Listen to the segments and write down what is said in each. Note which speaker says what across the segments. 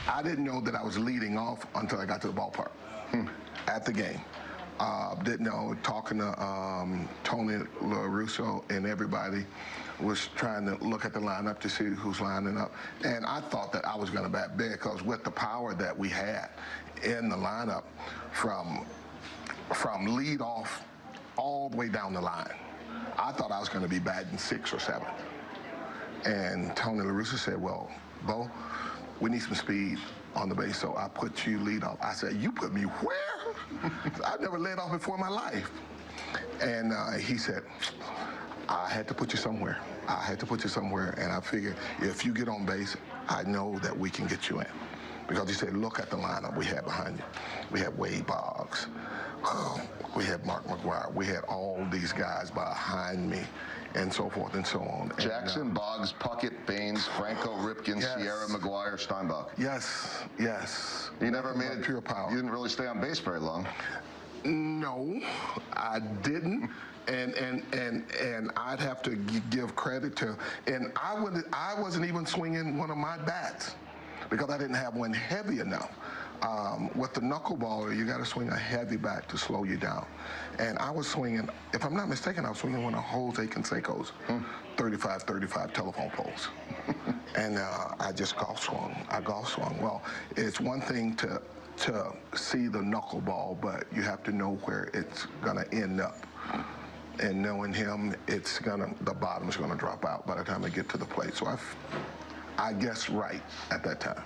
Speaker 1: I didn't know that I was leading off until I got to the ballpark at the game. Didn't know, talking to Tony La Russa and everybody was trying to look at the lineup to see who's lining up. And I thought that I was going to bat big because with the power that we had in the lineup from lead off all the way down the line, I thought I was going to be batting 6 or 7. And Tony La Russa said, well, Bo, we need some speed on the base, so I put you lead off. I said, you put me where? I've never led off before in my life. And he said, I had to put you somewhere. I had to put you somewhere, and I figured if you get on base, I know that we can get you in. Because he said, look at the lineup we had behind you. We had Wade Boggs. We had Mark McGwire. We had all these guys behind me, and so forth and so on.
Speaker 2: Jackson, Boggs, Puckett, Baines, Franco, Ripken, yes. Sierra, McGwire, Steinbach.
Speaker 1: Yes, yes.
Speaker 2: You never made it
Speaker 1: pure power.
Speaker 2: You didn't really stay on base very long.
Speaker 1: No, I didn't. And I'd have to give credit to, and I wasn't even swinging one of my bats because I didn't have one heavy enough. With the knuckleballer, you got to swing a heavy bat to slow you down. And I was swinging, if I'm not mistaken, I was swinging one of Jose Canseco's 35 telephone poles. And I just golf swung. Well, it's one thing to see the knuckleball, but you have to know where it's going to end up. And knowing him, the bottom's gonna drop out by the time I get to the plate. So I guessed right at that time.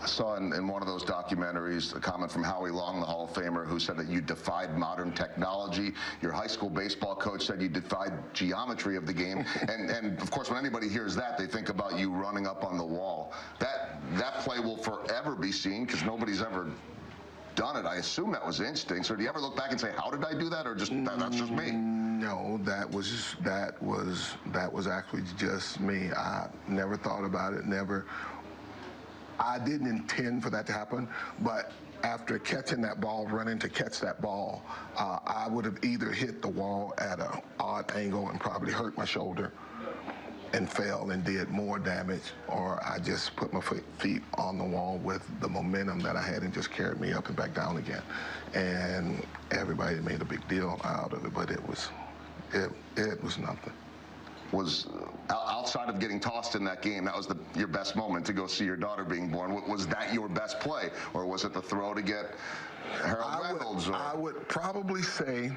Speaker 2: I saw in one of those documentaries a comment from Howie Long, the Hall of Famer, who said that you defied modern technology. Your high school baseball coach said you defied geometry of the game. and of course, when anybody hears that, they think about you running up on the wall. That play will forever be seen because nobody's ever done it. I assume that was instincts, or do you ever look back and say, how did I do that, or just that's just me?
Speaker 1: No, that was actually just me. I never thought about it, I didn't intend for that to happen, but after catching that ball, running to catch that ball, I would have either hit the wall at an odd angle and probably hurt my shoulder and fell and did more damage, or I just put my feet on the wall with the momentum that I had and just carried me up and back down again. And everybody made a big deal out of it, but it was nothing.
Speaker 2: Was outside of getting tossed in that game, that was your best moment to go see your daughter being born. Was that your best play, or was it the throw to get Harold Reynolds?
Speaker 1: I would probably say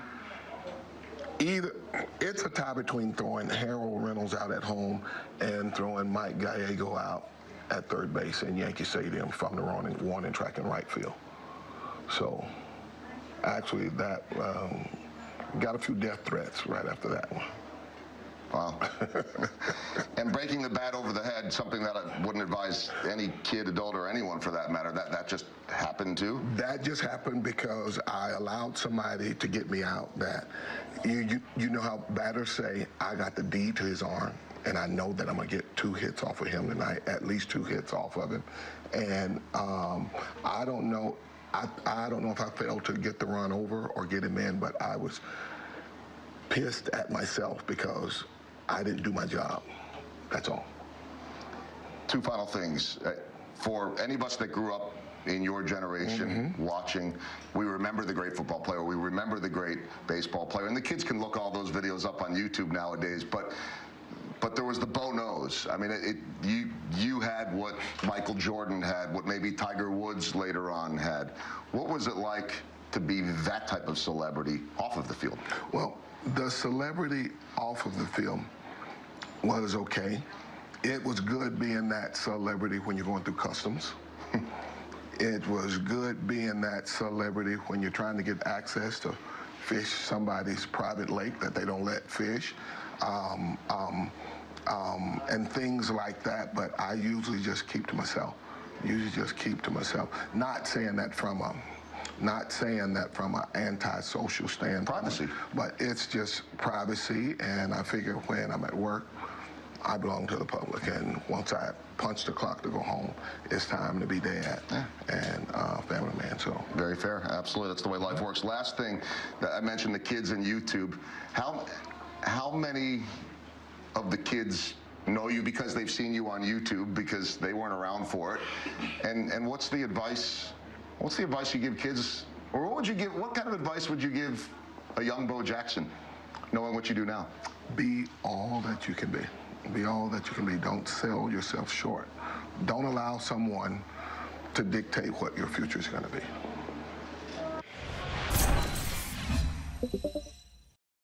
Speaker 1: either it's a tie between throwing Harold Reynolds out at home and throwing Mike Gallego out at third base in Yankee Stadium from the warning track in right field. So actually that got a few death threats right after that one.
Speaker 2: Wow. And breaking the bat over the head, something that I wouldn't advise any kid, adult, or anyone for that matter. That just happened too?
Speaker 1: That just happened because I allowed somebody to get me out. That you know how batters say, I got the D to his arm, and I know that I'm going to get 2 hits off of him tonight, at least 2 hits off of him. And I don't know if I failed to get the run over or get him in, but I was pissed at myself because I didn't do my job. That's all.
Speaker 2: 2 final things. For any of us that grew up in your generation watching, we remember the great football player, we remember the great baseball player, and the kids can look all those videos up on YouTube nowadays, but there was the Bo nose. I mean, you had what Michael Jordan had, what maybe Tiger Woods later on had. What was it like to be that type of celebrity off of the field?
Speaker 1: Well, the celebrity off of the field was okay. It was good being that celebrity when you're going through customs. It was good being that celebrity when you're trying to get access to fish somebody's private lake that they don't let fish, and things like that. But I usually just keep to myself. Not saying that from an anti-social standpoint.
Speaker 2: Privacy.
Speaker 1: But it's just privacy, and I figure when I'm at work, I belong to the public, and once I punch the clock to go home, it's time to be dad and family man. So
Speaker 2: very fair, absolutely. That's the way life works. Last thing, I mentioned the kids and YouTube. How many of the kids know you because they've seen you on YouTube, because they weren't around for it. And what's the advice? What's the advice you give kids, or what would you give? What kind of advice would you give a young Bo Jackson, knowing what you do now?
Speaker 1: Be all that you can be. Be all that you can be. Don't sell yourself short. Don't allow someone to dictate what your future is going to be.